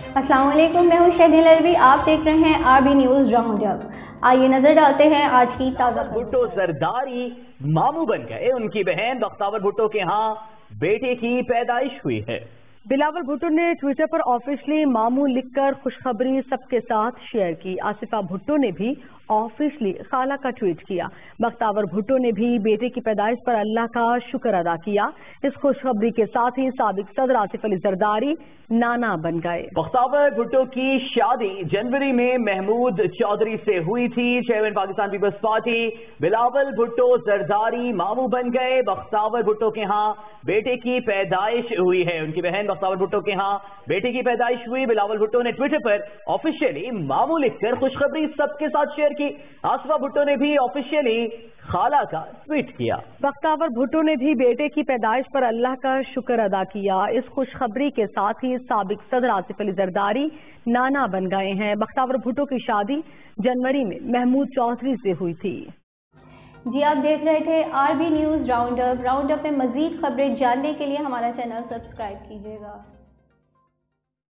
अस्सलाम वालेकुम, मैं हूं शहनील अलवी। आप देख रहे हैं आरबी न्यूज़ राउंड अप। आइए नजर डालते हैं आज की ताज़ा खबरों। भुट्टो जरदारी मामू बन गए। उनकी बहन बख्तावर भुट्टो के यहाँ बेटे की पैदाइश हुई है। बिलावल भुट्टो ने ट्विटर पर ऑफिशियली मामू लिखकर खुशखबरी सबके साथ शेयर की। आसिफा भुट्टो ने भी ऑफिशियली खाला का ट्वीट किया। बख्तावर भुट्टो ने भी बेटे की पैदाइश पर अल्लाह का शुक्र अदा किया। इस खुशखबरी के साथ ही साबिक सदर आसिफ अली जरदारी नाना बन गए। बख्तावर भुट्टो की शादी जनवरी में महमूद चौधरी से हुई थी। चेयरमैन पाकिस्तान पीपल्स पार्टी बिलावल भुट्टो जरदारी मामू बन गए। बख्तावर भुट्टो के यहाँ बेटे की पैदाइश हुई है। उनकी बहन बख्तावर भुट्टो के यहाँ बेटे की पैदाइश हुई। बिलावल भुट्टो ने ट्विटर पर ऑफिशियली मामू लिखकर खुशखबरी सबके साथ शेयर की। आसिफा भुट्टो ने भी ऑफिशियली खाला का ट्वीट किया। बख्तावर भुट्टो ने भी बेटे की पैदाइश पर अल्लाह का शुक्र अदा किया। इस खुशखबरी के साथ ही साबिक सदर आसिफ अली जरदारी नाना बन गए हैं। बख्तावर भुट्टो की शादी जनवरी में महमूद चौधरी से हुई थी। जी आप देख रहे थे आरबी न्यूज़ राउंड अप। में मजीद खबरें जानने के लिए हमारा चैनल सब्सक्राइब कीजिएगा।